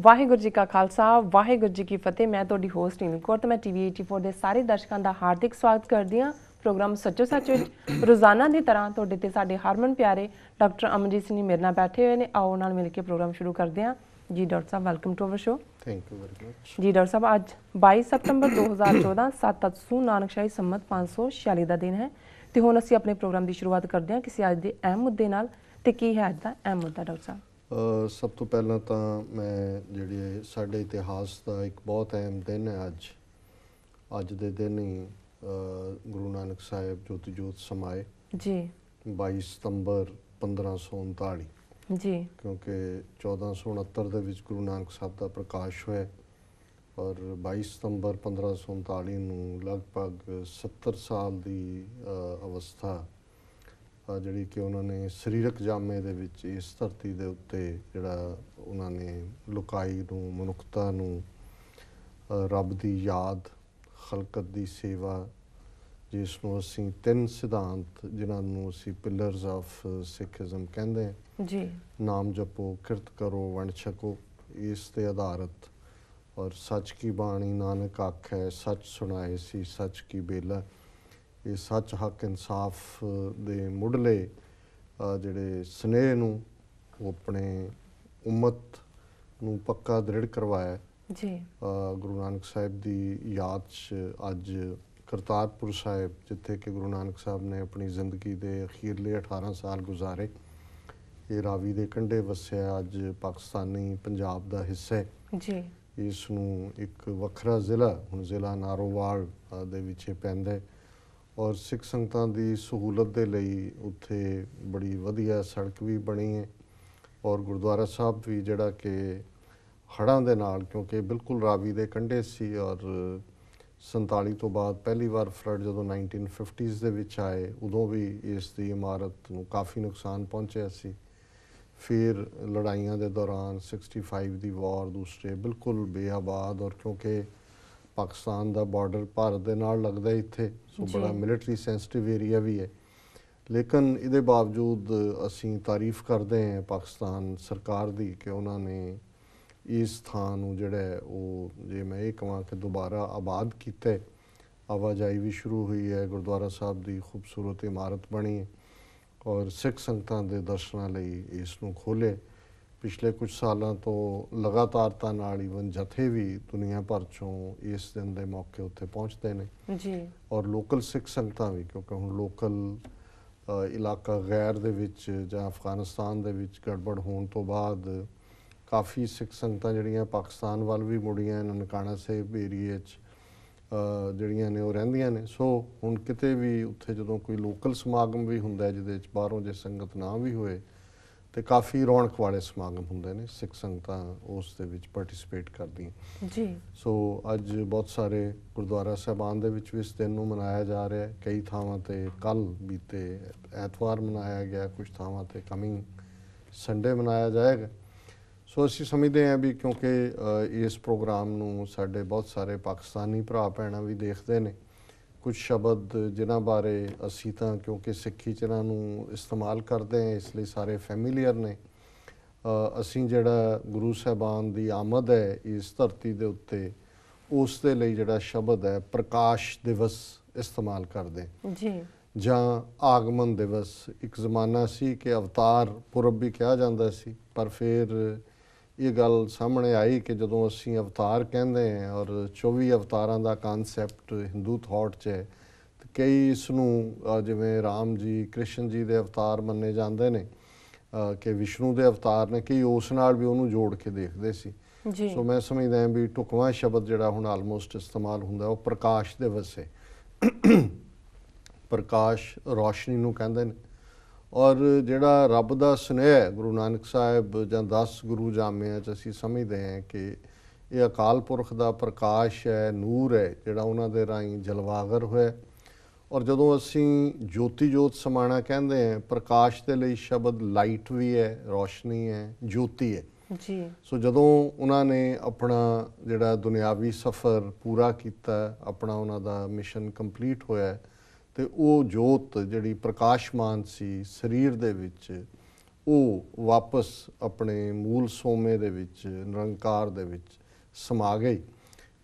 ਵਾਹਿਗੁਰੂ ਜੀ ਕਾ ਖਾਲਸਾ ਵਾਹਿਗੁਰੂ ਜੀ ਕੀ ਫਤਿਹ। मैं ਤੁਹਾਡੀ ਹੋਸਟ ਨੀਲਮ ਕੌਰ ਤੇ मैं TV 84 ਦੇ ਸਾਰੇ ਦਰਸ਼ਕਾਂ ਦਾ ਹਾਰਦਿਕ ਸਵਾਗਤ ਕਰਦੀ ਹਾਂ। ਪ੍ਰੋਗਰਾਮ ਸੱਚੋ ਸੱਚ ਵਿੱਚ ਰੋਜ਼ਾਨਾ ਦੀ ਤਰ੍ਹਾਂ ਤੁਹਾਡੇ ਤੇ ਸਾਡੇ ਹਰਮਨ ਪਿਆਰੇ ਡਾਕਟਰ ਅਮਨਜੀਤ ਸਿੰਘ ਮੇਰੇ ਨਾਲ ਬੈਠੇ ਹੋਏ ਨੇ। ਆਓ ਨਾਲ ਮਿਲ ਕੇ ਪ੍ਰੋਗਰਾਮ ਸ਼ੁਰੂ ਕਰਦੇ ਹਾਂ। ਜੀ ਡਾਕਟਰ ਸਾਹਿਬ, welcome to our show. Thank you very much. ਜੀ ਡਾਕਟਰ ਸਾਹਿਬ, ਅੱਜ 22 ਸਤੰਬਰ 2014 7 ਅਸੂ ਨਾਨਕਸ਼ਾਹੀ ਸੰਮਤ 546 ਦਾ ਦਿਨ ਹੈ ਤੇ ਹੁਣ ਅਸੀਂ ਆਪਣੇ ਪ੍ਰੋਗਰਾਮ ਦੀ ਸ਼ੁਰੂਆਤ ਕਰਦੇ ਹਾਂ ਕਿਸੇ ਅੱਜ ਦੇ ਅਹਿਮ ਮੁੱਦੇ ਨਾਲ। ਤੇ ਕੀ ਹੈ ਅੱਜ ਦਾ ਅਹਿਮ ਮੁੱਦਾ ਡਾਕਟਰ ਸਾਹਿਬ? ਸਭ ਤੋਂ ਪਹਿਲਾਂ ਤਾਂ ਮੈਂ ਜਿਹੜੇ ਸਾਡੇ ਇਤਿਹਾਸ ਦਾ ਇੱਕ ਬਹੁਤ ਅਹਿਮ ਦਿਨ ਹੈ ਅੱਜ ਦੇ ਦਿਨ ਹੀ ਗੁਰੂ ਨਾਨਕ ਸਾਹਿਬ ਜੋਤੀ ਜੋਤ ਸਮਾਏ ਜੀ 22 ਸਤੰਬਰ 1539 ਜੀ, ਕਿਉਂਕਿ 1469 ਦੇ ਵਿੱਚ ਗੁਰੂ ਨਾਨਕ ਸਾਹਿਬ ਦਾ ਪ੍ਰਕਾਸ਼ ਹੋਇਆ ਔਰ 22 ਸਤੰਬਰ 1539 ਨੂੰ ਲਗਭਗ 70 ਸਾਲ ਦੀ ਅਵਸਥਾ ਜਿਹੜੀ ਕਿ ਉਹਨਾਂ ਨੇ ਸਰੀਰਕ ਜਾਮੇ ਦੇ ਵਿੱਚ ਇਸ ਧਰਤੀ ਦੇ ਉੱਤੇ ਜਿਹੜਾ ਉਹਨਾਂ ਨੇ ਲੁਕਾਈ ਨੂੰ, ਮਨੁੱਖਤਾ ਨੂੰ ਰੱਬ ਦੀ ਯਾਦ, ਖਲਕਤ ਦੀ ਸੇਵਾ, ਜਿਸ ਨੂੰ ਅਸੀਂ ਤਿੰਨ ਸਿਧਾਂਤ ਜਿਨ੍ਹਾਂ ਨੂੰ ਅਸੀਂ ਪਿਲਰਸ ਆਫ ਸਿੱਖਿਜ਼ਮ ਕਹਿੰਦੇ ਹਾਂ ਜੀ, ਨਾਮ ਜਪੋ, ਕਿਰਤ ਕਰੋ, ਵੰਡ ਛਕੋ, ਇਸ 'ਤੇ ਆਧਾਰਿਤ ਔਰ ਸੱਚ ਕੀ ਬਾਣੀ ਨਾਨਕ ਆਖੈ, ਸੱਚ ਸੁਣਾਏ ਸੀ ਸੱਚ ਕੀ ਬੇਲਾ, ਇਹ ਸੱਚ ਹੱਕ ਇਨਸਾਫ ਦੇ ਮੁੱਢਲੇ ਜਿਹੜੇ ਸਨੇਹ ਨੂੰ ਉਹ ਆਪਣੇ ਉਮਤ ਨੂੰ ਪੱਕਾ ਦ੍ਰਿੜ ਕਰਵਾਇਆ ਜੀ। ਗੁਰੂ ਨਾਨਕ ਸਾਹਿਬ ਦੀ ਯਾਦ 'ਚ ਅੱਜ ਕਰਤਾਰਪੁਰ ਸਾਹਿਬ, ਜਿੱਥੇ ਕਿ ਗੁਰੂ ਨਾਨਕ ਸਾਹਿਬ ਨੇ ਆਪਣੀ ਜ਼ਿੰਦਗੀ ਦੇ ਅਖੀਰਲੇ 18 ਸਾਲ ਗੁਜ਼ਾਰੇ, ਇਹ ਰਾਵੀ ਦੇ ਕੰਢੇ ਵਸਿਆ, ਅੱਜ ਪਾਕਿਸਤਾਨੀ ਪੰਜਾਬ ਦਾ ਹਿੱਸਾ ਹੈ ਜੀ। ਇਸ ਨੂੰ ਇੱਕ ਵੱਖਰਾ ਜ਼ਿਲ੍ਹਾ, ਹੁਣ ਜ਼ਿਲ੍ਹਾ ਨਾਰੋਵਾਲ ਦੇ ਵਿੱਚ ਪੈਂਦਾ ਔਰ ਸਿੱਖ ਸੰਗਤਾਂ ਦੀ ਸਹੂਲਤ ਦੇ ਲਈ ਉੱਥੇ ਬੜੀ ਵਧੀਆ ਸੜਕ ਵੀ ਬਣੀ ਹੈ ਔਰ ਗੁਰਦੁਆਰਾ ਸਾਹਿਬ ਵੀ ਜਿਹੜਾ ਕਿ ਹੜ੍ਹਾਂ ਦੇ ਨਾਲ, ਕਿਉਂਕਿ ਬਿਲਕੁਲ ਰਾਵੀ ਦੇ ਕੰਢੇ ਸੀ ਔਰ 47 ਤੋਂ ਬਾਅਦ ਪਹਿਲੀ ਵਾਰ ਫਲੱਡ ਜਦੋਂ 1950s ਦੇ ਵਿੱਚ ਆਏ ਉਦੋਂ ਵੀ ਇਸ ਦੀ ਇਮਾਰਤ ਨੂੰ ਕਾਫੀ ਨੁਕਸਾਨ ਪਹੁੰਚਿਆ ਸੀ। ਫਿਰ ਲੜਾਈਆਂ ਦੇ ਦੌਰਾਨ 65 ਦੀ ਵਾਰ, ਦੂਸਰੇ ਬਿਲਕੁਲ ਬੇਆਬਾਦ ਔਰ ਕਿਉਂਕਿ ਪਾਕਿਸਤਾਨ ਦਾ ਬਾਰਡਰ ਭਾਰਤ ਦੇ ਨਾਲ ਲੱਗਦਾ ਇੱਥੇ, ਸੋ ਬੜਾ ਮਿਲਟਰੀ ਸੈਂਸਿਟਿਵ ਏਰੀਆ ਵੀ ਹੈ। ਲੇਕਿਨ ਇਹਦੇ ਬਾਵਜੂਦ ਅਸੀਂ ਤਾਰੀਫ ਕਰਦੇ ਹਾਂ ਪਾਕਿਸਤਾਨ ਸਰਕਾਰ ਦੀ ਕਿ ਉਹਨਾਂ ਨੇ ਇਸ ਥਾਂ ਨੂੰ ਜਿਹੜਾ ਉਹ, ਜੇ ਮੈਂ ਇਹ ਕਹਾਂ ਕਿ ਦੁਬਾਰਾ ਆਬਾਦ ਕੀਤਾ, ਆਵਾਜਾਈ ਵੀ ਸ਼ੁਰੂ ਹੋਈ ਹੈ, ਗੁਰਦੁਆਰਾ ਸਾਹਿਬ ਦੀ ਖੂਬਸੂਰਤ ਇਮਾਰਤ ਬਣੀ ਹੈ ਔਰ ਸਿੱਖ ਸੰਗਤਾਂ ਦੇ ਦਰਸ਼ਨਾਂ ਲਈ ਇਸ ਨੂੰ ਖੋਲ੍ਹੇ। ਪਿਛਲੇ ਕੁਝ ਸਾਲਾਂ ਤੋਂ ਲਗਾਤਾਰਤਾ ਨਾਲ ਈਵਨ ਜਥੇ ਵੀ ਦੁਨੀਆ ਭਰ 'ਚੋਂ ਇਸ ਦਿਨ ਦੇ ਮੌਕੇ ਉੱਤੇ ਪਹੁੰਚਦੇ ਨੇ ਜੀ ਔਰ ਲੋਕਲ ਸਿੱਖ ਸੰਗਤਾਂ ਵੀ, ਕਿਉਂਕਿ ਹੁਣ ਲੋਕਲ ਇਲਾਕਾ ਗੈਰ ਦੇ ਵਿੱਚ ਜਾਂ ਅਫਗਾਨਿਸਤਾਨ ਦੇ ਵਿੱਚ ਗੜਬੜ ਹੋਣ ਤੋਂ ਬਾਅਦ ਕਾਫੀ ਸਿੱਖ ਸੰਗਤਾਂ ਜਿਹੜੀਆਂ ਪਾਕਿਸਤਾਨ ਵੱਲ ਵੀ ਮੁੜੀਆਂ, ਨਨਕਾਣਾ ਸਾਹਿਬ ਏਰੀਏ 'ਚ ਜਿਹੜੀਆਂ ਨੇ ਉਹ ਰਹਿੰਦੀਆਂ ਨੇ। ਸੋ ਹੁਣ ਕਿਤੇ ਵੀ ਉੱਥੇ ਜਦੋਂ ਕੋਈ ਲੋਕਲ ਸਮਾਗਮ ਵੀ ਹੁੰਦਾ ਜਿਹਦੇ 'ਚ ਬਾਹਰੋਂ ਜੇ ਸੰਗਤ ਨਾ ਵੀ ਹੋਏ ਤੇ ਕਾਫੀ ਰੌਣਕ ਵਾਲੇ ਸਮਾਗਮ ਹੁੰਦੇ ਨੇ, ਸਿੱਖ ਸੰਗਤਾਂ ਉਸ ਦੇ ਵਿੱਚ ਪਾਰਟਿਸਿਪੇਟ ਕਰਦੀਆਂ ਜੀ। ਸੋ ਅੱਜ ਬਹੁਤ ਸਾਰੇ ਗੁਰਦੁਆਰਾ ਸਾਹਿਬਾਨ ਦੇ ਵਿੱਚ ਵੀ ਇਸ ਦਿਨ ਨੂੰ ਮਨਾਇਆ ਜਾ ਰਿਹਾ ਹੈ। ਕਈ ਥਾਵਾਂ 'ਤੇ ਕੱਲ੍ਹ ਬੀਤੇ ਐਤਵਾਰ ਮਨਾਇਆ ਗਿਆ, ਕੁਝ ਥਾਵਾਂ 'ਤੇ ਕਮਿੰਗ ਸੰਡੇ ਮਨਾਇਆ ਜਾਏਗਾ। ਸੋ ਅਸੀਂ ਸਮਝਦੇ ਹਾਂ ਵੀ ਕਿਉਂਕਿ ਇਸ ਪ੍ਰੋਗਰਾਮ ਨੂੰ ਸਾਡੇ ਬਹੁਤ ਸਾਰੇ ਪਾਕਿਸਤਾਨੀ ਭਰਾ ਭੈਣਾਂ ਵੀ ਦੇਖਦੇ ਨੇ, ਕੁਝ ਸ਼ਬਦ ਜਿਨ੍ਹਾਂ ਬਾਰੇ ਅਸੀਂ ਤਾਂ ਕਿਉਂਕਿ ਸਿੱਖੀ 'ਚ ਇਹਨਾਂ ਨੂੰ ਇਸਤੇਮਾਲ ਕਰਦੇ ਹਾਂ ਇਸ ਲਈ ਸਾਰੇ ਫੈਮੀਲੀਅਰ ਨੇ, ਅਸੀਂ ਜਿਹੜਾ ਗੁਰੂ ਸਾਹਿਬਾਨ ਦੀ ਆਮਦ ਹੈ ਇਸ ਧਰਤੀ ਦੇ ਉੱਤੇ ਉਸ ਦੇ ਲਈ ਜਿਹੜਾ ਸ਼ਬਦ ਹੈ ਪ੍ਰਕਾਸ਼ ਦਿਵਸ ਇਸਤੇਮਾਲ ਕਰਦੇ ਜੀ ਜਾਂ ਆਗਮਨ ਦਿਵਸ। ਇੱਕ ਜ਼ਮਾਨਾ ਸੀ ਕਿ ਅਵਤਾਰ ਪੁਰਬ ਵੀ ਕਿਹਾ ਜਾਂਦਾ ਸੀ, ਪਰ ਫਿਰ ਇਹ ਗੱਲ ਸਾਹਮਣੇ ਆਈ ਕਿ ਜਦੋਂ ਅਸੀਂ ਅਵਤਾਰ ਕਹਿੰਦੇ ਹਾਂ ਔਰ 24 ਅਵਤਾਰਾਂ ਦਾ ਕਨਸੈਪਟ ਹਿੰਦੂ ਥਾਟ 'ਚ ਹੈ, ਤੇ ਕਈ ਇਸ ਨੂੰ ਜਿਵੇਂ ਰਾਮ ਜੀ, ਕ੍ਰਿਸ਼ਨ ਜੀ ਦੇ ਅਵਤਾਰ ਮੰਨੇ ਜਾਂਦੇ ਨੇ ਕਿ ਵਿਸ਼ਨੂੰ ਦੇ ਅਵਤਾਰ ਨੇ, ਕਈ ਉਸ ਨਾਲ ਵੀ ਉਹਨੂੰ ਜੋੜ ਕੇ ਦੇਖਦੇ ਸੀ। ਸੋ ਮੈਂ ਸਮਝਦਾ ਵੀ ਢੁਕਵਾਂ ਸ਼ਬਦ ਜਿਹੜਾ ਹੁਣ ਆਲਮੋਸਟ ਇਸਤੇਮਾਲ ਹੁੰਦਾ ਉਹ ਪ੍ਰਕਾਸ਼ ਦਿਵਸ ਹੈ। ਪ੍ਰਕਾਸ਼ ਰੌਸ਼ਨੀ ਨੂੰ ਕਹਿੰਦੇ ਨੇ ਔਰ ਜਿਹੜਾ ਰੱਬ ਦਾ ਸੁਨੇਹਾ ਗੁਰੂ ਨਾਨਕ ਸਾਹਿਬ ਜਾਂ 10 ਗੁਰੂ ਜਾਮਿਆਂ 'ਚ ਅਸੀਂ ਸਮਝਦੇ ਹਾਂ ਕਿ ਇਹ ਅਕਾਲ ਪੁਰਖ ਦਾ ਪ੍ਰਕਾਸ਼ ਹੈ, ਨੂਰ ਹੈ, ਜਿਹੜਾ ਉਹਨਾਂ ਦੇ ਰਾਹੀਂ ਜਲਵਾਗਰ ਹੋਇਆ। ਔਰ ਜਦੋਂ ਅਸੀਂ ਜੋਤੀ ਜੋਤ ਸਮਾਣਾ ਕਹਿੰਦੇ ਹਾਂ, ਪ੍ਰਕਾਸ਼ ਦੇ ਲਈ ਸ਼ਬਦ ਲਾਈਟ ਵੀ ਹੈ, ਰੌਸ਼ਨੀ ਹੈ, ਜੋਤੀ ਹੈ ਜੀ। ਸੋ ਜਦੋਂ ਉਹਨਾਂ ਨੇ ਆਪਣਾ ਜਿਹੜਾ ਦੁਨਿਆਵੀ ਸਫ਼ਰ ਪੂਰਾ ਕੀਤਾ, ਆਪਣਾ ਉਹਨਾਂ ਦਾ ਮਿਸ਼ਨ ਕੰਪਲੀਟ ਹੋਇਆ, ਤੇ ਉਹ ਜੋਤ ਜਿਹੜੀ ਪ੍ਰਕਾਸ਼ਮਾਨ ਸੀ ਸਰੀਰ ਦੇ ਵਿੱਚ, ਉਹ ਵਾਪਸ ਆਪਣੇ ਮੂਲ ਸੋਮੇ ਦੇ ਵਿੱਚ ਨਿਰੰਕਾਰ ਦੇ ਵਿੱਚ ਸਮਾ ਗਈ।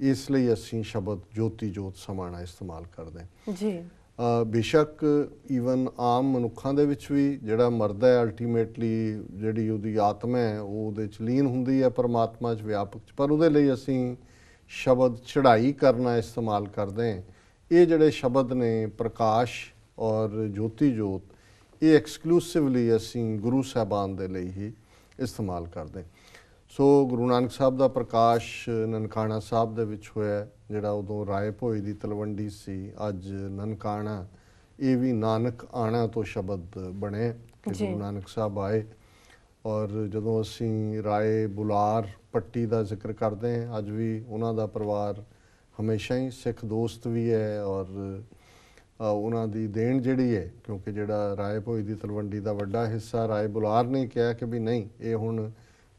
ਇਸ ਲਈ ਅਸੀਂ ਸ਼ਬਦ ਜੋਤੀ ਜੋਤ ਸਮਾਣਾ ਇਸਤੇਮਾਲ ਕਰਦੇ ਹਾਂ ਜੀ। ਬੇਸ਼ੱਕ ਈਵਨ ਆਮ ਮਨੁੱਖਾਂ ਦੇ ਵਿੱਚ ਵੀ ਜਿਹੜਾ ਮਰਦਾ ਹੈ ਅਲਟੀਮੇਟਲੀ ਜਿਹੜੀ ਉਹਦੀ ਆਤਮਾ ਹੈ ਉਹ ਉਹਦੇ 'ਚ ਲੀਨ ਹੁੰਦੀ ਹੈ ਪਰਮਾਤਮਾ 'ਚ ਵਿਆਪਕ 'ਚ, ਪਰ ਉਹਦੇ ਲਈ ਅਸੀਂ ਸ਼ਬਦ ਚੜ੍ਹਾਈ ਕਰਨਾ ਇਸਤੇਮਾਲ ਕਰਦੇ ਹਾਂ। ਇਹ ਜਿਹੜੇ ਸ਼ਬਦ ਨੇ ਪ੍ਰਕਾਸ਼ ਔਰ ਜੋਤੀ ਜੋਤ, ਇਹ ਐਕਸਕਲੂਸਿਵਲੀ ਅਸੀਂ ਗੁਰੂ ਸਾਹਿਬਾਨ ਦੇ ਲਈ ਹੀ ਇਸਤੇਮਾਲ ਕਰਦੇ। ਸੋ ਗੁਰੂ ਨਾਨਕ ਸਾਹਿਬ ਦਾ ਪ੍ਰਕਾਸ਼ ਨਨਕਾਣਾ ਸਾਹਿਬ ਦੇ ਵਿੱਚ ਹੋਇਆ, ਜਿਹੜਾ ਉਦੋਂ ਰਾਏ ਭੋਏ ਦੀ ਤਲਵੰਡੀ ਸੀ, ਅੱਜ ਨਨਕਾਣਾ। ਇਹ ਵੀ ਨਾਨਕ ਆਣਾ ਤੋਂ ਸ਼ਬਦ ਬਣੇ ਕਿ ਗੁਰੂ ਨਾਨਕ ਸਾਹਿਬ ਆਏ। ਔਰ ਜਦੋਂ ਅਸੀਂ ਰਾਏ ਬੁਲਾਰ ਪੱਟੀ ਦਾ ਜ਼ਿਕਰ ਕਰਦੇ ਹਾਂ, ਅੱਜ ਵੀ ਉਹਨਾਂ ਦਾ ਪਰਿਵਾਰ ਹਮੇਸ਼ਾ ਹੀ ਸਿੱਖ ਦੋਸਤ ਵੀ ਹੈ ਔਰ ਉਹਨਾਂ ਦੀ ਦੇਣ ਜਿਹੜੀ ਹੈ, ਕਿਉਂਕਿ ਜਿਹੜਾ ਰਾਏ ਭੋਏ ਦੀ ਤਲਵੰਡੀ ਦਾ ਵੱਡਾ ਹਿੱਸਾ ਰਾਏ ਬੁਲਾਰ ਨੇ ਕਿਹਾ ਕਿ ਵੀ ਨਹੀਂ, ਇਹ ਹੁਣ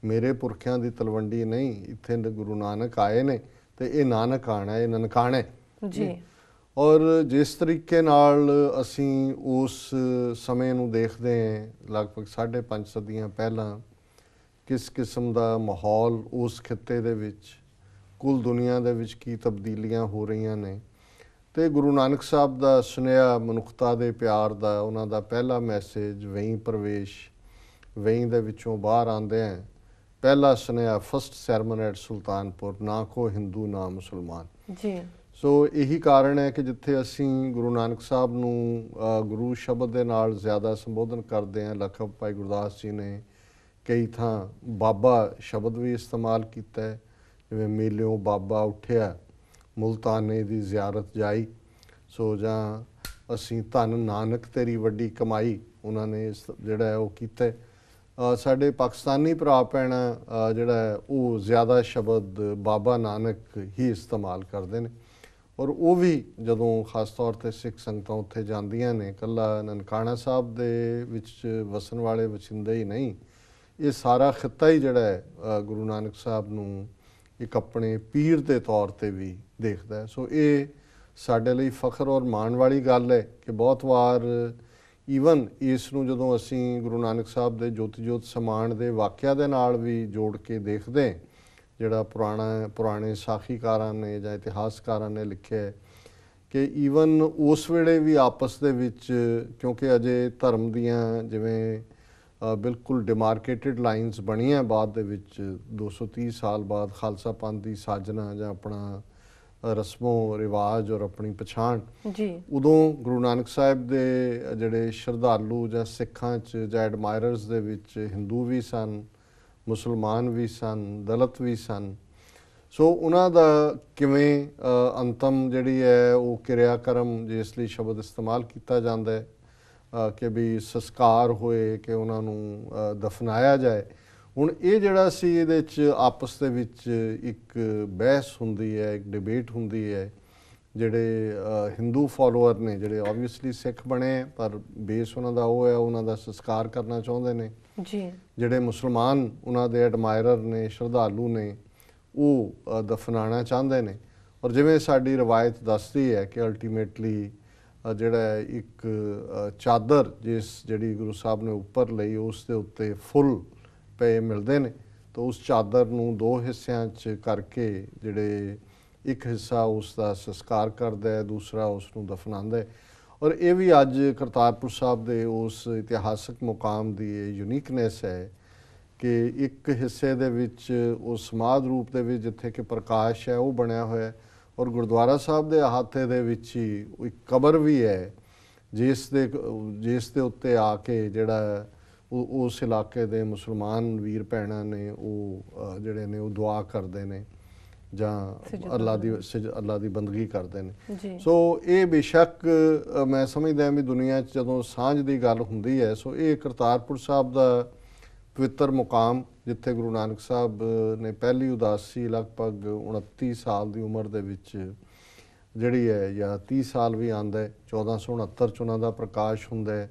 ਮੇਰੇ ਪੁਰਖਿਆਂ ਦੀ ਤਲਵੰਡੀ ਨਹੀਂ, ਇੱਥੇ ਗੁਰੂ ਨਾਨਕ ਆਏ ਨੇ ਤੇ ਇਹ ਨਾਨਕ ਆਣਾ, ਇਹ ਨਨਕਾਣਾ ਜੀ। ਔਰ ਜਿਸ ਤਰੀਕੇ ਨਾਲ ਅਸੀਂ ਉਸ ਸਮੇਂ ਨੂੰ ਦੇਖਦੇ ਹਾਂ, ਲਗਭਗ 5.5 ਸਦੀਆਂ ਪਹਿਲਾਂ ਕਿਸ ਕਿਸਮ ਦਾ ਮਾਹੌਲ ਉਸ ਖਿੱਤੇ ਦੇ ਵਿੱਚ, ਕੁੱਲ ਦੁਨੀਆ ਦੇ ਵਿੱਚ ਕੀ ਤਬਦੀਲੀਆਂ ਹੋ ਰਹੀਆਂ ਨੇ, ਤੇ ਗੁਰੂ ਨਾਨਕ ਸਾਹਿਬ ਦਾ ਸੁਨੇਹਾ ਮਨੁੱਖਤਾ ਦੇ ਪਿਆਰ ਦਾ, ਉਹਨਾਂ ਦਾ ਪਹਿਲਾ ਮੈਸੇਜ ਵਹੀਂ ਪ੍ਰਵੇਸ਼, ਵਹੀਂ ਦੇ ਵਿੱਚੋਂ ਬਾਹਰ ਆਉਂਦੇ ਆ, ਪਹਿਲਾ ਸੁਨੇਹਾ ਫਸਟ ਸੈਰਮਨ ਐਟ ਸੁਲਤਾਨਪੁਰ, ਨਾ ਕੋ ਹਿੰਦੂ ਨਾ ਮੁਸਲਮਾਨ ਜੀ। ਸੋ ਇਹੀ ਕਾਰਨ ਹੈ ਕਿ ਜਿੱਥੇ ਅਸੀਂ ਗੁਰੂ ਨਾਨਕ ਸਾਹਿਬ ਨੂੰ ਗੁਰੂ ਸ਼ਬਦ ਦੇ ਨਾਲ ਜ਼ਿਆਦਾ ਸੰਬੋਧਨ ਕਰਦੇ ਹਾਂ, ਲਖਬ ਭਾਈ ਗੁਰਦਾਸ ਜੀ ਨੇ ਕਈ ਥਾਂ ਬਾਬਾ ਸ਼ਬਦ ਵੀ ਇਸਤੇਮਾਲ ਕੀਤਾ ਹੈ, ਜਿਵੇਂ ਮੇਲਿਓਂ ਬਾਬਾ ਉੱਠਿਆ ਮੁਲਤਾਨੇ ਦੀ ਜ਼ਿਆਰਤ ਜਾਈ। ਸੋ ਜਾਂ ਅਸੀਂ ਧੰਨ ਨਾਨਕ ਤੇਰੀ ਵੱਡੀ ਕਮਾਈ, ਉਹਨਾਂ ਨੇ ਜਿਹੜਾ ਹੈ ਉਹ ਕੀਤਾ। ਸਾਡੇ ਪਾਕਿਸਤਾਨੀ ਭਰਾ ਭੈਣਾਂ ਜਿਹੜਾ ਹੈ ਉਹ ਜ਼ਿਆਦਾ ਸ਼ਬਦ ਬਾਬਾ ਨਾਨਕ ਹੀ ਇਸਤੇਮਾਲ ਕਰਦੇ ਨੇ। ਔਰ ਉਹ ਵੀ ਜਦੋਂ ਖਾਸ ਤੌਰ 'ਤੇ ਸਿੱਖ ਸੰਗਤਾਂ ਉੱਥੇ ਜਾਂਦੀਆਂ ਨੇ, ਇਕੱਲਾ ਨਨਕਾਣਾ ਸਾਹਿਬ ਦੇ ਵਿੱਚ ਵਸਣ ਵਾਲੇ ਵਸਿੰਦੇ ਹੀ ਨਹੀਂ, ਇਹ ਸਾਰਾ ਖਿੱਤਾ ਹੀ ਜਿਹੜਾ ਹੈ ਗੁਰੂ ਨਾਨਕ ਸਾਹਿਬ ਨੂੰ ਇੱਕ ਆਪਣੇ ਪੀਰ ਦੇ ਤੌਰ 'ਤੇ ਵੀ ਦੇਖਦਾ ਹੈ। ਸੋ ਇਹ ਸਾਡੇ ਲਈ ਫਖਰ ਔਰ ਮਾਣ ਵਾਲੀ ਗੱਲ ਹੈ ਕਿ ਬਹੁਤ ਵਾਰ ਈਵਨ ਇਸ ਨੂੰ ਜਦੋਂ ਅਸੀਂ ਗੁਰੂ ਨਾਨਕ ਸਾਹਿਬ ਦੇ ਜੋਤੀ ਜੋਤ ਸਮਾਣ ਦੇ ਵਾਕਿਆ ਦੇ ਨਾਲ ਵੀ ਜੋੜ ਕੇ ਦੇਖਦੇ, ਜਿਹੜਾ ਪੁਰਾਣੇ ਸਾਖੀਕਾਰਾਂ ਨੇ ਜਾਂ ਇਤਿਹਾਸਕਾਰਾਂ ਨੇ ਲਿਖਿਆ ਕਿ ਈਵਨ ਉਸ ਵੇਲੇ ਵੀ ਆਪਸ ਦੇ ਵਿੱਚ, ਕਿਉਂਕਿ ਅਜੇ ਧਰਮ ਦੀਆਂ ਜਿਵੇਂ ਬਿਲਕੁਲ ਡਿਮਾਰਕੇਟਿਡ ਲਾਈਨਸ ਬਣੀਆਂ ਬਾਅਦ ਦੇ ਵਿੱਚ 230 ਸਾਲ ਬਾਅਦ ਖਾਲਸਾ ਪੰਥ ਦੀ ਸਾਜਨਾ ਜਾਂ ਆਪਣਾ ਰਸਮੋ ਰਿਵਾਜ ਔਰ ਆਪਣੀ ਪਛਾਣ ਜੀ, ਉਦੋਂ ਗੁਰੂ ਨਾਨਕ ਸਾਹਿਬ ਦੇ ਜਿਹੜੇ ਸ਼ਰਧਾਲੂ ਜਾਂ ਸਿੱਖਾਂ 'ਚ ਜਾਂ ਐਡਮਾਇਰਰਸ ਦੇ ਵਿੱਚ ਹਿੰਦੂ ਵੀ ਸਨ, ਮੁਸਲਮਾਨ ਵੀ ਸਨ, ਦਲਿਤ ਵੀ ਸਨ। ਸੋ ਉਹਨਾਂ ਦਾ ਕਿਵੇਂ ਅੰਤਮ ਜਿਹੜੀ ਹੈ ਉਹ ਕਿਰਿਆਕਰਮ, ਜਿਸ ਲਈ ਸ਼ਬਦ ਇਸਤੇਮਾਲ ਕੀਤਾ ਜਾਂਦਾ ਹੈ ਕਿ ਵੀ ਸੰਸਕਾਰ ਹੋਏ, ਕਿ ਉਹਨਾਂ ਨੂੰ ਦਫਨਾਇਆ ਜਾਏ। ਹੁਣ ਇਹ ਜਿਹੜਾ ਸੀ, ਇਹਦੇ 'ਚ ਆਪਸ ਦੇ ਵਿੱਚ ਇੱਕ ਬਹਿਸ ਹੁੰਦੀ ਹੈ, ਇੱਕ ਡਿਬੇਟ ਹੁੰਦੀ ਹੈ। ਜਿਹੜੇ ਹਿੰਦੂ ਫੋਲੋਅਰ ਨੇ, ਜਿਹੜੇ ਓਬਵੀਅਸਲੀ ਸਿੱਖ ਬਣੇ ਪਰ ਬੇਸ ਉਹਨਾਂ ਦਾ ਉਹ ਹੈ, ਉਹਨਾਂ ਦਾ ਸੰਸਕਾਰ ਕਰਨਾ ਚਾਹੁੰਦੇ ਨੇ ਜੀ। ਜਿਹੜੇ ਮੁਸਲਮਾਨ ਉਹਨਾਂ ਦੇ ਐਡਮਾਇਰਰ ਨੇ, ਸ਼ਰਧਾਲੂ ਨੇ, ਉਹ ਦਫਨਾਉਣਾ ਚਾਹੁੰਦੇ ਨੇ। ਔਰ ਜਿਵੇਂ ਸਾਡੀ ਰਵਾਇਤ ਦੱਸਦੀ ਹੈ ਕਿ ਅਲਟੀਮੇਟਲੀ ਜਿਹੜਾ ਇੱਕ ਚਾਦਰ ਜਿਹੜੀ ਗੁਰੂ ਸਾਹਿਬ ਨੇ ਉੱਪਰ ਲਈ, ਉਸ ਦੇ ਉੱਤੇ ਫੁੱਲ ਪਏ ਮਿਲਦੇ ਨੇ, ਤਾਂ ਉਸ ਚਾਦਰ ਨੂੰ ਦੋ ਹਿੱਸਿਆਂ 'ਚ ਕਰਕੇ ਜਿਹੜੇ ਇੱਕ ਹਿੱਸਾ ਉਸ ਦਾ ਸੰਸਕਾਰ ਕਰਦਾ ਹੈ, ਦੂਸਰਾ ਉਸ ਨੂੰ ਦਫਨਾਉਂਦਾ ਹੈ। ਔਰ ਇਹ ਵੀ ਅੱਜ ਕਰਤਾਰਪੁਰ ਸਾਹਿਬ ਦੇ ਉਸ ਇਤਿਹਾਸਕ ਮੁਕਾਮ ਦੀ ਇਹ ਯੂਨੀਕਨੈਸ ਹੈ ਕਿ ਇੱਕ ਹਿੱਸੇ ਦੇ ਵਿੱਚ ਉਹ ਸਮਾਧ ਰੂਪ ਦੇ ਵਿੱਚ ਜਿੱਥੇ ਕਿ ਪ੍ਰਕਾਸ਼ ਹੈ ਉਹ ਬਣਿਆ ਹੋਇਆ, ਔਰ ਗੁਰਦੁਆਰਾ ਸਾਹਿਬ ਦੇ ਅਹਾਤੇ ਦੇ ਵਿੱਚ ਹੀ ਇੱਕ ਕਬਰ ਵੀ ਹੈ ਜਿਸ ਦੇ ਉੱਤੇ ਆ ਕੇ ਜਿਹੜਾ ਉਸ ਇਲਾਕੇ ਦੇ ਮੁਸਲਮਾਨ ਵੀਰ ਭੈਣਾਂ ਨੇ ਉਹ ਜਿਹੜੇ ਨੇ ਉਹ ਦੁਆ ਕਰਦੇ ਨੇ ਜਾਂ ਅੱਲਾ ਦੀ ਬੰਦਗੀ ਕਰਦੇ ਨੇ। ਸੋ ਇਹ ਬੇਸ਼ੱਕ ਮੈਂ ਸਮਝਦਾ ਵੀ ਦੁਨੀਆ 'ਚ ਜਦੋਂ ਸਾਂਝ ਦੀ ਗੱਲ ਹੁੰਦੀ ਹੈ, ਸੋ ਇਹ ਕਰਤਾਰਪੁਰ ਸਾਹਿਬ ਦਾ ਪਵਿੱਤਰ ਮੁਕਾਮ, ਜਿੱਥੇ ਗੁਰੂ ਨਾਨਕ ਸਾਹਿਬ ਨੇ ਪਹਿਲੀ ਉਦਾਸੀ ਲਗਭਗ 29 ਸਾਲ ਦੀ ਉਮਰ ਦੇ ਵਿੱਚ ਜਿਹੜੀ ਹੈ, ਜਾਂ 30 ਸਾਲ ਵੀ ਆਉਂਦਾ ਹੈ, 1469 'ਚ ਉਹਨਾਂ ਦਾ ਪ੍ਰਕਾਸ਼ ਹੁੰਦਾ ਹੈ।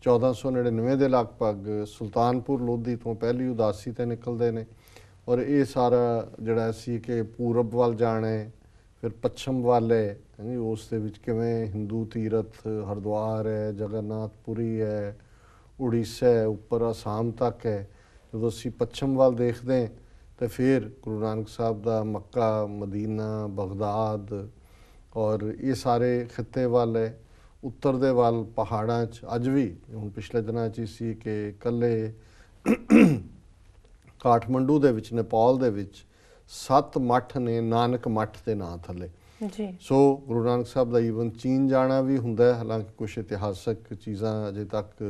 1499 ਦੇ ਲਗਭਗ ਸੁਲਤਾਨਪੁਰ ਲੋਧੀ ਤੋਂ ਪਹਿਲੀ ਉਦਾਸੀ 'ਤੇ ਨਿਕਲਦੇ ਨੇ। ਔਰ ਇਹ ਸਾਰਾ ਜਿਹੜਾ ਸੀ ਕਿ ਪੂਰਬ ਵੱਲ ਜਾਣਾ ਹੈ, ਫਿਰ ਪੱਛਮ ਵੱਲ ਹੈ, ਉਸ ਦੇ ਵਿੱਚ ਕਿਵੇਂ ਹਿੰਦੂ ਤੀਰਥ ਹਰਿਦੁਆਰ ਹੈ, ਜਗਨਨਾਥਪੁਰੀ ਹੈ, ਉੜੀਸਾ ਹੈ, ਉੱਪਰ ਆਸਾਮ ਤੱਕ ਹੈ। ਜਦੋਂ ਅਸੀਂ ਪੱਛਮ ਵੱਲ ਦੇਖਦੇ ਹਾਂ ਤਾਂ ਫਿਰ ਗੁਰੂ ਨਾਨਕ ਸਾਹਿਬ ਦਾ ਮੱਕਾ, ਮਦੀਨਾ, ਬਗਦਾਦ ਔਰ ਇਹ ਸਾਰੇ ਖਿੱਤੇ ਵੱਲ ਹੈ। ਉੱਤਰ ਦੇ ਵੱਲ ਪਹਾੜਾਂ 'ਚ ਅੱਜ ਵੀ, ਹੁਣ ਪਿਛਲੇ ਦਿਨਾਂ 'ਚ ਹੀ ਸੀ ਕਿ ਇਕੱਲੇ ਕਾਠਮੰਡੂ ਦੇ ਵਿੱਚ, ਨੇਪਾਲ ਦੇ ਵਿੱਚ 7 ਮੱਠ ਨੇ ਨਾਨਕ ਮੱਠ ਦੇ ਨਾਂ ਥੱਲੇ। ਜੀ। ਸੋ ਗੁਰੂ ਨਾਨਕ ਸਾਹਿਬ ਦਾ ਈਵਨ ਚੀਨ ਜਾਣਾ ਵੀ ਹੁੰਦਾ ਹੈ, ਹਾਲਾਂਕਿ ਕੁਛ ਇਤਿਹਾਸਕ ਚੀਜ਼ਾਂ ਅਜੇ ਤੱਕ,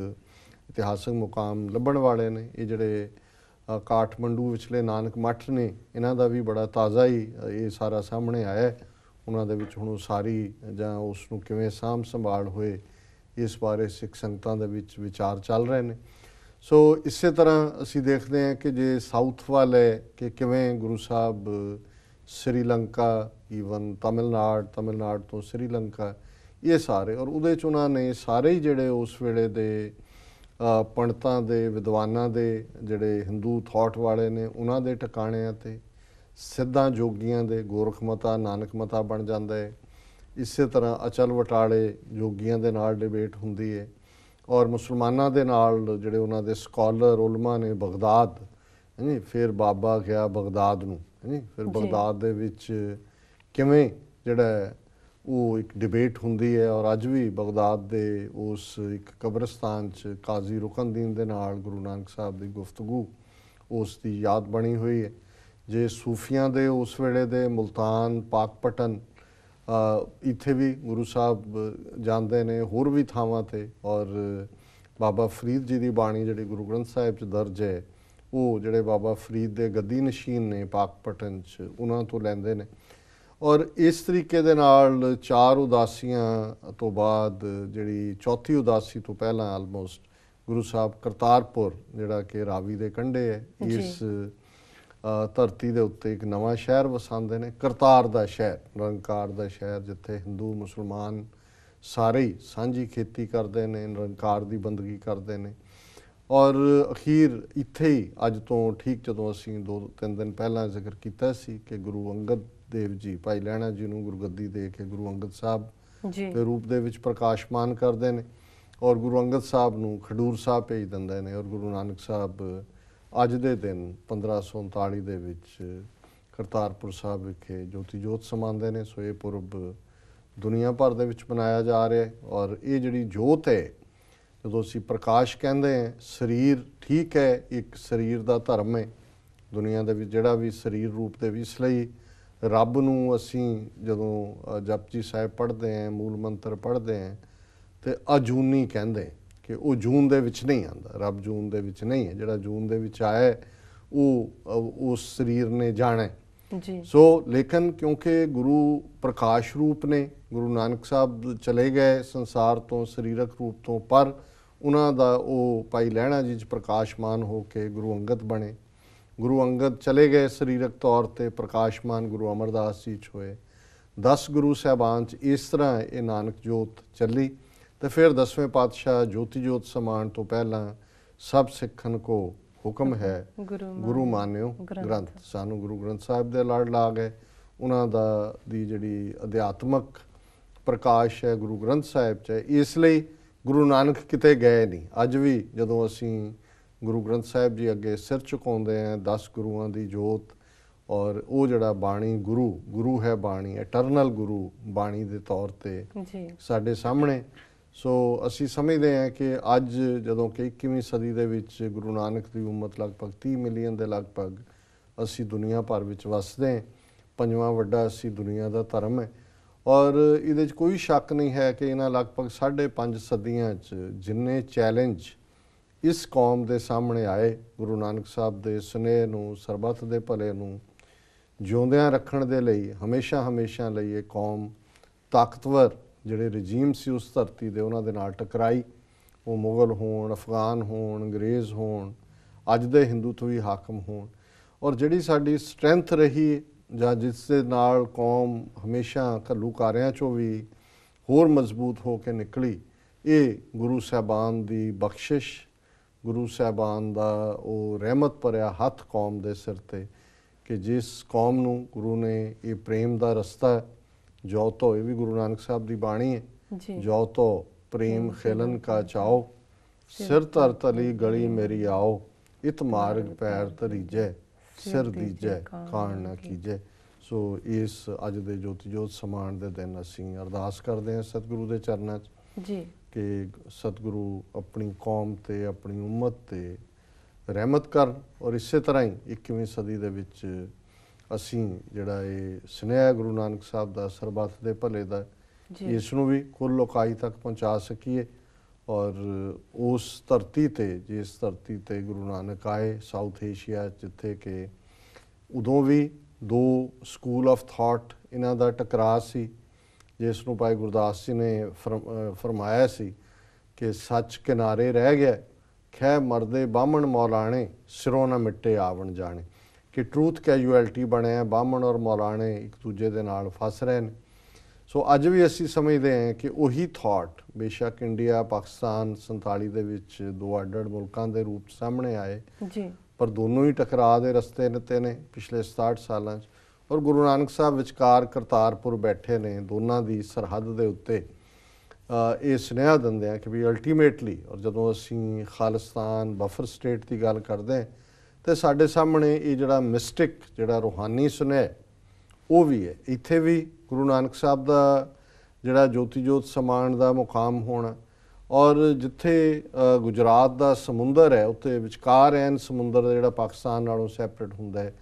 ਇਤਿਹਾਸਕ ਮੁਕਾਮ ਲੱਭਣ ਵਾਲੇ ਨੇ। ਇਹ ਜਿਹੜੇ ਕਾਠਮੰਡੂ ਵਿਚਲੇ ਨਾਨਕ ਮੱਠ ਨੇ, ਇਹਨਾਂ ਦਾ ਵੀ ਬੜਾ ਤਾਜ਼ਾ ਹੀ ਇਹ ਸਾਰਾ ਸਾਹਮਣੇ ਆਇਆ। ਉਹਨਾਂ ਦੇ ਵਿੱਚ ਹੁਣ ਉਸਾਰੀ ਜਾਂ ਉਸ ਨੂੰ ਕਿਵੇਂ ਸਾਂਭ ਸੰਭਾਲ ਹੋਏ, ਇਸ ਬਾਰੇ ਸਿੱਖ ਸੰਗਤਾਂ ਦੇ ਵਿੱਚ ਵਿਚਾਰ ਚੱਲ ਰਹੇ ਨੇ। ਸੋ ਇਸੇ ਤਰ੍ਹਾਂ ਅਸੀਂ ਦੇਖਦੇ ਹਾਂ ਕਿ ਜੇ ਸਾਊਥ ਵੱਲ ਹੈ ਕਿ ਕਿਵੇਂ ਗੁਰੂ ਸਾਹਿਬ ਸ਼੍ਰੀਲੰਕਾ, ਈਵਨ ਤਮਿਲਨਾਡ ਤੋਂ ਸ਼੍ਰੀਲੰਕਾ, ਇਹ ਸਾਰੇ, ਔਰ ਉਹਦੇ 'ਚ ਉਹਨਾਂ ਨੇ ਸਾਰੇ ਹੀ ਜਿਹੜੇ ਉਸ ਵੇਲੇ ਦੇ ਪੰਡਤਾਂ ਦੇ, ਵਿਦਵਾਨਾਂ ਦੇ, ਜਿਹੜੇ ਹਿੰਦੂ ਥਾਟ ਵਾਲੇ ਨੇ, ਉਹਨਾਂ ਦੇ ਟਿਕਾਣਿਆਂ 'ਤੇ, ਸਿੱਧਾਂ ਜੋਗੀਆਂ ਦੇ, ਗੋਰਖ ਮਤਾ, ਨਾਨਕ ਮਤਾ ਬਣ ਜਾਂਦਾ ਹੈ। ਇਸੇ ਤਰ੍ਹਾਂ ਅਚਲ ਵਟਾਲੇ ਜੋਗੀਆਂ ਦੇ ਨਾਲ ਡਿਬੇਟ ਹੁੰਦੀ ਹੈ, ਔਰ ਮੁਸਲਮਾਨਾਂ ਦੇ ਨਾਲ ਜਿਹੜੇ ਉਹਨਾਂ ਦੇ ਸਕਾਲਰ ਉਲਮਾ ਨੇ ਬਗਦਾਦ, ਹੈ ਫਿਰ ਬਾਬਾ ਗਿਆ ਬਗਦਾਦ ਨੂੰ, ਹੈ ਫਿਰ ਬਗਦਾਦ ਦੇ ਵਿੱਚ ਕਿਵੇਂ ਜਿਹੜਾ ਉਹ ਇੱਕ ਡਿਬੇਟ ਹੁੰਦੀ ਹੈ। ਔਰ ਅੱਜ ਵੀ ਬਗਦਾਦ ਦੇ ਉਸ ਇੱਕ ਕਬਰਸਤਾਨ 'ਚ ਕਾਜ਼ੀ ਰੁਕਨਦੀਨ ਦੇ ਨਾਲ ਗੁਰੂ ਨਾਨਕ ਸਾਹਿਬ ਦੀ ਗੁਫ਼ਤਗੂ, ਉਸ ਦੀ ਯਾਦ ਬਣੀ ਹੋਈ ਹੈ। ਜੇ ਸੂਫੀਆਂ ਦੇ ਉਸ ਵੇਲੇ ਦੇ ਮੁਲਤਾਨ, ਪਾਕਪਟਨ, ਇੱਥੇ ਵੀ ਗੁਰੂ ਸਾਹਿਬ ਜਾਂਦੇ ਨੇ, ਹੋਰ ਵੀ ਥਾਵਾਂ 'ਤੇ। ਔਰ ਬਾਬਾ ਫਰੀਦ ਜੀ ਦੀ ਬਾਣੀ ਜਿਹੜੀ ਗੁਰੂ ਗ੍ਰੰਥ ਸਾਹਿਬ 'ਚ ਦਰਜ ਹੈ, ਉਹ ਜਿਹੜੇ ਬਾਬਾ ਫਰੀਦ ਦੇ ਗੱਦੀ ਨਸ਼ੀਨ ਨੇ ਪਾਕਪਟਨ 'ਚ, ਉਹਨਾਂ ਤੋਂ ਲੈਂਦੇ ਨੇ। ਔਰ ਇਸ ਤਰੀਕੇ ਦੇ ਨਾਲ 4 ਉਦਾਸੀਆਂ ਤੋਂ ਬਾਅਦ, ਜਿਹੜੀ ਚੌਥੀ ਉਦਾਸੀ ਤੋਂ ਪਹਿਲਾਂ ਆਲਮੋਸਟ, ਗੁਰੂ ਸਾਹਿਬ ਕਰਤਾਰਪੁਰ, ਜਿਹੜਾ ਕਿ ਰਾਵੀ ਦੇ ਕੰਢੇ ਹੈ, ਇਸ ਧਰਤੀ ਦੇ ਉੱਤੇ ਇੱਕ ਨਵਾਂ ਸ਼ਹਿਰ ਵਸਾਉਂਦੇ ਨੇ, ਕਰਤਾਰ ਦਾ ਸ਼ਹਿਰ, ਨਿਰੰਕਾਰ ਦਾ ਸ਼ਹਿਰ, ਜਿੱਥੇ ਹਿੰਦੂ ਮੁਸਲਮਾਨ ਸਾਰੇ ਹੀ ਸਾਂਝੀ ਖੇਤੀ ਕਰਦੇ ਨੇ, ਨਿਰੰਕਾਰ ਦੀ ਬੰਦਗੀ ਕਰਦੇ ਨੇ। ਔਰ ਅਖੀਰ ਇੱਥੇ ਹੀ ਅੱਜ ਤੋਂ ਠੀਕ ਜਦੋਂ ਅਸੀਂ 2-3 ਦਿਨ ਪਹਿਲਾਂ ਜ਼ਿਕਰ ਕੀਤਾ ਸੀ ਕਿ ਗੁਰੂ ਅੰਗਦ ਦੇਵ ਜੀ, ਭਾਈ ਲਹਿਣਾ ਜੀ ਨੂੰ ਗੁਰਗੱਦੀ ਦੇ ਕੇ ਗੁਰੂ ਅੰਗਦ ਸਾਹਿਬ ਦੇ ਰੂਪ ਦੇ ਵਿੱਚ ਪ੍ਰਕਾਸ਼ਮਾਨ ਕਰਦੇ ਨੇ, ਔਰ ਗੁਰੂ ਅੰਗਦ ਸਾਹਿਬ ਨੂੰ ਖਡੂਰ ਸਾਹਿਬ ਭੇਜ ਦਿੰਦੇ ਨੇ। ਔਰ ਗੁਰੂ ਨਾਨਕ ਸਾਹਿਬ ਅੱਜ ਦੇ ਦਿਨ 1539 ਦੇ ਵਿੱਚ ਕਰਤਾਰਪੁਰ ਸਾਹਿਬ ਵਿਖੇ ਜੋਤੀ ਜੋਤ ਸਮਾਉਂਦੇ ਨੇ। ਸੋ ਇਹ ਪੁਰਬ ਦੁਨੀਆ ਭਰ ਦੇ ਵਿੱਚ ਮਨਾਇਆ ਜਾ ਰਿਹਾ ਹੈ। ਔਰ ਇਹ ਜਿਹੜੀ ਜੋਤ ਹੈ, ਜਦੋਂ ਅਸੀਂ ਪ੍ਰਕਾਸ਼ ਕਹਿੰਦੇ ਹਾਂ, ਸਰੀਰ ਠੀਕ ਹੈ, ਇੱਕ ਸਰੀਰ ਦਾ ਧਰਮ ਹੈ ਦੁਨੀਆ ਦੇ ਵਿੱਚ, ਜਿਹੜਾ ਵੀ ਸਰੀਰ ਰੂਪ ਦੇ ਵਿੱਚ। ਇਸ ਲਈ ਰੱਬ ਨੂੰ ਅਸੀਂ ਜਦੋਂ ਜਪਜੀ ਸਾਹਿਬ ਪੜ੍ਹਦੇ ਹਾਂ, ਮੂਲ ਮੰਤਰ ਪੜ੍ਹਦੇ ਹਾਂ, ਤੇ ਅਜੂਨੀ ਕਹਿੰਦੇ ਕਿ ਉਹ ਜੂਨ ਦੇ ਵਿੱਚ ਨਹੀਂ ਆਉਂਦਾ, ਰੱਬ ਜੂਨ ਦੇ ਵਿੱਚ ਨਹੀਂ ਹੈ। ਜਿਹੜਾ ਜੂਨ ਦੇ ਵਿੱਚ ਆਇਆ ਉਹ ਉਸ ਸਰੀਰ ਨੇ ਜਾਣਾ ਜੀ। ਸੋ ਲੇਕਿਨ ਕਿਉਂਕਿ ਗੁਰੂ ਪ੍ਰਕਾਸ਼ ਰੂਪ ਨੇ, ਗੁਰੂ ਨਾਨਕ ਸਾਹਿਬ ਚਲੇ ਗਏ ਸੰਸਾਰ ਤੋਂ ਸਰੀਰਕ ਰੂਪ ਤੋਂ, ਪਰ ਉਹਨਾਂ ਦਾ ਉਹ ਭਾਈ ਲਹਿਣਾ ਜੀ 'ਚ ਪ੍ਰਕਾਸ਼ਮਾਨ ਹੋ ਕੇ ਗੁਰੂ ਅੰਗਦ ਬਣੇ। ਗੁਰੂ ਅੰਗਦ ਚਲੇ ਗਏ ਸਰੀਰਕ ਤੌਰ 'ਤੇ, ਪ੍ਰਕਾਸ਼ਮਾਨ ਗੁਰੂ ਅਮਰਦਾਸ ਜੀ 'ਚ ਹੋਏ। 10 ਗੁਰੂ ਸਾਹਿਬਾਨ 'ਚ ਇਸ ਤਰ੍ਹਾਂ ਇਹ ਨਾਨਕ ਜੋਤ ਚੱਲੀ। ਤੇ ਫਿਰ 10ਵੇਂ ਪਾਤਸ਼ਾਹ ਜੋਤੀ ਜੋਤ ਸਮਾਉਣ ਤੋਂ ਪਹਿਲਾਂ ਸਭ ਸਿੱਖਣ ਕੋ ਹੁਕਮ ਹੈ ਗੁਰੂ ਮਾਨਿਓ ਗ੍ਰੰਥ। ਸਾਨੂੰ ਗੁਰੂ ਗ੍ਰੰਥ ਸਾਹਿਬ ਦੇ ਲੜ ਲਾ ਗਏ। ਉਹਨਾਂ ਦੀ ਜਿਹੜੀ ਅਧਿਆਤਮਕ ਪ੍ਰਕਾਸ਼ ਹੈ ਗੁਰੂ ਗ੍ਰੰਥ ਸਾਹਿਬ 'ਚ ਹੈ। ਇਸ ਲਈ ਗੁਰੂ ਨਾਨਕ ਕਿਤੇ ਗਏ ਨਹੀਂ। ਅੱਜ ਵੀ ਜਦੋਂ ਅਸੀਂ ਗੁਰੂ ਗ੍ਰੰਥ ਸਾਹਿਬ ਜੀ ਅੱਗੇ ਸਿਰ ਝੁਕਾਉਂਦੇ ਹਾਂ, 10 ਗੁਰੂਆਂ ਦੀ ਜੋਤ, ਔਰ ਉਹ ਜਿਹੜਾ ਬਾਣੀ ਗੁਰੂ ਹੈ, ਬਾਣੀ ਇਟਰਨਲ ਗੁਰੂ ਬਾਣੀ ਦੇ ਤੌਰ 'ਤੇ ਸਾਡੇ ਸਾਹਮਣੇ। ਸੋ ਅਸੀਂ ਸਮਝਦੇ ਹਾਂ ਕਿ ਅੱਜ ਜਦੋਂ ਕਿ 21ਵੀਂ ਸਦੀ ਦੇ ਵਿੱਚ ਗੁਰੂ ਨਾਨਕ ਦੀ ਉਮਤ ਲਗਭਗ 30 ਮਿਲੀਅਨ ਦੇ ਲਗਭਗ ਅਸੀਂ ਦੁਨੀਆ ਭਰ ਵਿੱਚ ਵਸਦੇ ਹਾਂ। 5ਵਾਂ ਵੱਡਾ ਅਸੀਂ ਦੁਨੀਆ ਦਾ ਧਰਮ ਹੈ। ਔਰ ਇਹਦੇ 'ਚ ਕੋਈ ਸ਼ੱਕ ਨਹੀਂ ਹੈ ਕਿ ਇਹਨਾਂ ਲਗਭਗ 5.5 ਸਦੀਆਂ 'ਚ ਜਿੰਨੇ ਚੈਲੰਜ ਇਸ ਕੌਮ ਦੇ ਸਾਹਮਣੇ ਆਏ, ਗੁਰੂ ਨਾਨਕ ਸਾਹਿਬ ਦੇ ਸੁਨੇਹੇ ਨੂੰ, ਸਰਬੱਤ ਦੇ ਭਲੇ ਨੂੰ ਜਿਉਂਦਿਆਂ ਰੱਖਣ ਦੇ ਲਈ ਹਮੇਸ਼ਾ ਲਈ ਇਹ ਕੌਮ ਤਾਕਤਵਰ ਜਿਹੜੇ ਰਜੀਮ ਸੀ ਉਸ ਧਰਤੀ ਦੇ, ਉਹਨਾਂ ਦੇ ਨਾਲ ਟਕਰਾਈ। ਉਹ ਮੁਗਲ ਹੋਣ, ਅਫਗਾਨ ਹੋਣ, ਅੰਗਰੇਜ਼ ਹੋਣ, ਅੱਜ ਦੇ ਹਿੰਦੂਤਵੀ ਵੀ ਹਾਕਮ ਹੋਣ। ਔਰ ਜਿਹੜੀ ਸਾਡੀ ਸਟਰੈਂਥ ਰਹੀ ਜਾਂ ਜਿਸ ਦੇ ਨਾਲ ਕੌਮ ਹਮੇਸ਼ਾ ਘੱਲੂਕਾਰਿਆਂ 'ਚੋਂ ਵੀ ਹੋਰ ਮਜ਼ਬੂਤ ਹੋ ਕੇ ਨਿਕਲੀ, ਇਹ ਗੁਰੂ ਸਾਹਿਬਾਨ ਦੀ ਬਖਸ਼ਿਸ਼, ਗੁਰੂ ਸਾਹਿਬਾਨ ਦਾ ਉਹ ਰਹਿਮਤ ਭਰਿਆ ਹੱਥ ਕੌਮ ਦੇ ਸਿਰ 'ਤੇ, ਕਿ ਜਿਸ ਕੌਮ ਨੂੰ ਗੁਰੂ ਨੇ ਇਹ ਪ੍ਰੇਮ ਦਾ ਰਸਤਾ, ਜੋ ਤੋ, ਇਹ ਵੀ ਗੁਰੂ ਨਾਨਕ ਸਾਹਿਬ ਦੀ ਬਾਣੀ ਹੈ, ਜੋ ਤੋ ਪ੍ਰੇਮ ਖੇਲਨ ਕਾ ਚਾਓ, ਸਿਰ ਧਰ ਤਲੀ ਗਲੀ ਮੇਰੀ ਆਓ, ਇਤ ਮਾਰਗ ਪੈਰ ਧਰੀਜੈ, ਸਿਰ ਦੀਜੈ ਕਾਣ ਨਾ ਕੀਜੈ। ਸੋ ਇਸ ਅੱਜ ਦੇ ਜੋਤੀ ਜੋਤ ਸਮਾਨ ਦੇ ਦਿਨ ਅਸੀਂ ਅਰਦਾਸ ਕਰਦੇ ਹਾਂ ਸਤਿਗੁਰੂ ਦੇ ਚਰਨਾਂ 'ਚ ਜੀ ਕਿ ਸਤਿਗੁਰੂ ਆਪਣੀ ਕੌਮ ਤੇ ਆਪਣੀ ਉਮਤ ਤੇ ਰਹਿਮਤ ਕਰਨ, ਔਰ ਇਸੇ ਤਰ੍ਹਾਂ ਹੀ 21ਵੀਂ ਸਦੀ ਦੇ ਵਿੱਚ ਅਸੀਂ ਜਿਹੜਾ ਇਹ ਸੁਨੇਹਾ ਗੁਰੂ ਨਾਨਕ ਸਾਹਿਬ ਦਾ ਸਰਬੱਤ ਦੇ ਭਲੇ ਦਾ, ਇਸ ਨੂੰ ਵੀ ਕੁੱਲ ਲੋਕਾਈ ਤੱਕ ਪਹੁੰਚਾ ਸਕੀਏ। ਔਰ ਉਸ ਧਰਤੀ ਤੇ, ਜਿਸ ਧਰਤੀ ਤੇ ਗੁਰੂ ਨਾਨਕ ਆਏ ਸਾਊਥ ਏਸ਼ੀਆ, ਜਿੱਥੇ ਕਿ ਉਦੋਂ ਵੀ ਦੋ ਸਕੂਲ ਆਫ ਥਾਟ ਇਹਨਾਂ ਦਾ ਟਕਰਾਅ ਸੀ, ਜਿਸ ਨੂੰ ਭਾਈ ਗੁਰਦਾਸ ਜੀ ਨੇ ਫਰਮਾਇਆ ਸੀ ਕਿ ਸੱਚ ਕਿਨਾਰੇ ਰਹਿ ਗਿਆ, ਖੈ ਮਰਦੇ ਬਾਹਮਣ ਮੌਲਾਣੇ, ਸਿਰੋਂ ਨਾ ਮਿੱਟੇ ਆਵਣ ਜਾਣੇ। ਕਿ ਟਰੂਥ ਕੈਜੂਅਲਟੀ ਬਣਿਆ, ਬਾਹਮਣ ਔਰ ਮੌਲਾਣੇ ਇੱਕ ਦੂਜੇ ਦੇ ਨਾਲ ਫਸ ਰਹੇ ਨੇ। ਸੋ ਅੱਜ ਵੀ ਅਸੀਂ ਸਮਝਦੇ ਹਾਂ ਕਿ ਉਹੀ ਥਾਟ, ਬੇਸ਼ੱਕ ਇੰਡੀਆ ਪਾਕਿਸਤਾਨ 47 ਦੇ ਵਿੱਚ ਦੋ ਅੱਡ-ਅੱਡ ਮੁਲਕਾਂ ਦੇ ਰੂਪ ਸਾਹਮਣੇ ਆਏ ਜੀ, ਪਰ ਦੋਨੋਂ ਹੀ ਟਕਰਾਅ ਦੇ ਰਸਤੇ ਨਿੱਤੇ ਨੇ ਪਿਛਲੇ 67 ਸਾਲਾਂ 'ਚ। ਔਰ ਗੁਰੂ ਨਾਨਕ ਸਾਹਿਬ ਵਿਚਕਾਰ ਕਰਤਾਰਪੁਰ ਬੈਠੇ ਨੇ, ਦੋਨਾਂ ਦੀ ਸਰਹੱਦ ਦੇ ਉੱਤੇ ਇਹ ਸੁਨੇਹਾ ਦਿੰਦੇ ਆ ਕਿ ਵੀ ਅਲਟੀਮੇਟਲੀ, ਔਰ ਜਦੋਂ ਅਸੀਂ ਖਾਲਿਸਤਾਨ ਬਫਰ ਸਟੇਟ ਦੀ ਗੱਲ ਕਰਦੇ ਹਾਂ ਤੇ ਸਾਡੇ ਸਾਹਮਣੇ ਇਹ ਜਿਹੜਾ ਮਿਸਟਿਕ, ਜਿਹੜਾ ਰੂਹਾਨੀ ਸੁਨੇਹਾ ਉਹ ਵੀ ਹੈ। ਇੱਥੇ ਵੀ ਗੁਰੂ ਨਾਨਕ ਸਾਹਿਬ ਦਾ ਜਿਹੜਾ ਜੋਤੀ ਜੋਤ ਸਮਾਨ ਦਾ ਮੁਕਾਮ ਹੋਣਾ, ਔਰ ਜਿੱਥੇ ਗੁਜਰਾਤ ਦਾ ਸਮੁੰਦਰ ਹੈ ਉੱਥੇ ਵਿਚਕਾਰ ਐਨ ਸਮੁੰਦਰ ਦਾ ਜਿਹੜਾ ਪਾਕਿਸਤਾਨ ਨਾਲੋਂ ਸੈਪਰੇਟ ਹੁੰਦਾ ਹੈ,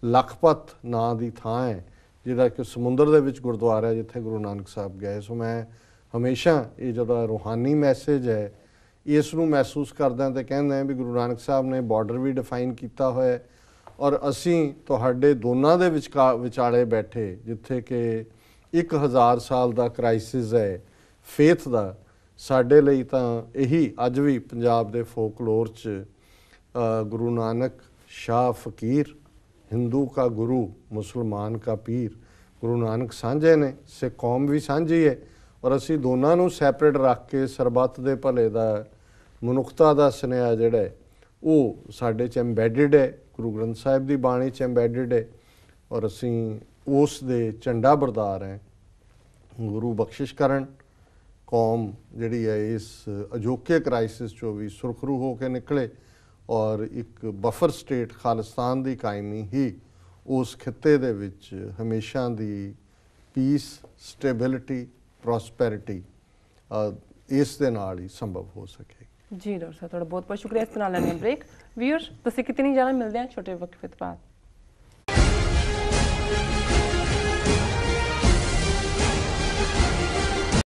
ਲਖਪਤ ਨਾਂ ਦੀ ਥਾਂ ਹੈ ਜਿਹੜਾ ਕਿ ਸਮੁੰਦਰ ਦੇ ਵਿੱਚ ਗੁਰਦੁਆਰਾ ਹੈ ਜਿੱਥੇ ਗੁਰੂ ਨਾਨਕ ਸਾਹਿਬ ਗਏ। ਸੋ ਮੈਂ ਹਮੇਸ਼ਾ ਇਹ ਜਿਹੜਾ ਰੂਹਾਨੀ ਮੈਸੇਜ ਹੈ ਇਸ ਨੂੰ ਮਹਿਸੂਸ ਕਰਦਾ ਤੇ ਕਹਿੰਦਾ ਵੀ ਗੁਰੂ ਨਾਨਕ ਸਾਹਿਬ ਨੇ ਬਾਰਡਰ ਵੀ ਡਿਫਾਈਨ ਕੀਤਾ ਹੋਇਆ, ਔਰ ਅਸੀਂ ਤੁਹਾਡੇ ਦੋਨਾਂ ਦੇ ਵਿਚਾਲੇ ਬੈਠੇ, ਜਿੱਥੇ ਕਿ 1000 ਸਾਲ ਦਾ ਕ੍ਰਾਈਸਿਸ ਹੈ ਫੇਥ ਦਾ, ਸਾਡੇ ਲਈ ਤਾਂ ਇਹੀ ਅੱਜ ਵੀ ਪੰਜਾਬ ਦੇ ਫੋਕਲੋਰ 'ਚ ਗੁਰੂ ਨਾਨਕ ਸ਼ਾਹ ਫਕੀਰ, ਹਿੰਦੂ ਕਾ ਗੁਰੂ ਮੁਸਲਮਾਨ ਕਾ ਪੀਰ, ਗੁਰੂ ਨਾਨਕ ਸਾਂਝੇ ਨੇ, ਸਿੱਖ ਕੌਮ ਵੀ ਸਾਂਝੀ ਹੈ, ਔਰ ਅਸੀਂ ਦੋਨਾਂ ਨੂੰ ਸੈਪਰੇਟ ਰੱਖ ਕੇ ਸਰਬੱਤ ਦੇ ਭਲੇ ਦਾ, ਮਨੁੱਖਤਾ ਦਾ ਸੁਨੇਹਾ ਜਿਹੜਾ ਉਹ ਸਾਡੇ 'ਚ ਐਮਬੈਡਿਡ ਹੈ, ਗੁਰੂ ਗ੍ਰੰਥ ਸਾਹਿਬ ਦੀ ਬਾਣੀ 'ਚ ਐਮਬੈਡਿਡ ਹੈ, ਔਰ ਅਸੀਂ ਉਸ ਦੇ ਝੰਡਾ ਬਰਦਾਰ ਹੈ। ਗੁਰੂ ਬਖਸ਼ਿਸ਼ ਕਰਨ, ਕੌਮ ਜਿਹੜੀ ਹੈ ਇਸ ਅਜੋਕੇ ਕ੍ਰਾਈਸਿਸ 'ਚੋਂ ਵੀ ਸੁਰਖਰੂ ਹੋ ਕੇ ਨਿਕਲੇ, ਔਰ ਇੱਕ ਬਫਰ ਸਟੇਟ ਖਾਲਿਸਤਾਨ ਦੀ ਕਾਇਮੀ ਹੀ ਉਸ ਖਿੱਤੇ ਦੇ ਵਿੱਚ ਹਮੇਸ਼ਾ ਦੀ ਪੀਸ, ਸਟੇਬਿਲਿਟੀ, ਪ੍ਰੋਸਪੈਰਿਟੀ ਇਸ ਦੇ ਨਾਲ ਹੀ ਸੰਭਵ ਹੋ ਸਕੇ। ਜੀ ਡਾਕਟਰ ਸਾਹਿਬ, ਤੁਹਾਡਾ ਬਹੁਤ ਬਹੁਤ ਸ਼ੁਕਰੀਆ। ਇਸ ਨਾਲ ਲੈਣੇ ਬ੍ਰੇਕ। ਵੀਅਰਸ, ਤੁਸੀਂ ਕਿਤੇ ਨਹੀਂ ਜਾਣਾ, ਮਿਲਦੇ ਹਾਂ ਛੋਟੇ ਵਕਫੇ ਤੋਂ ਬਾਅਦ।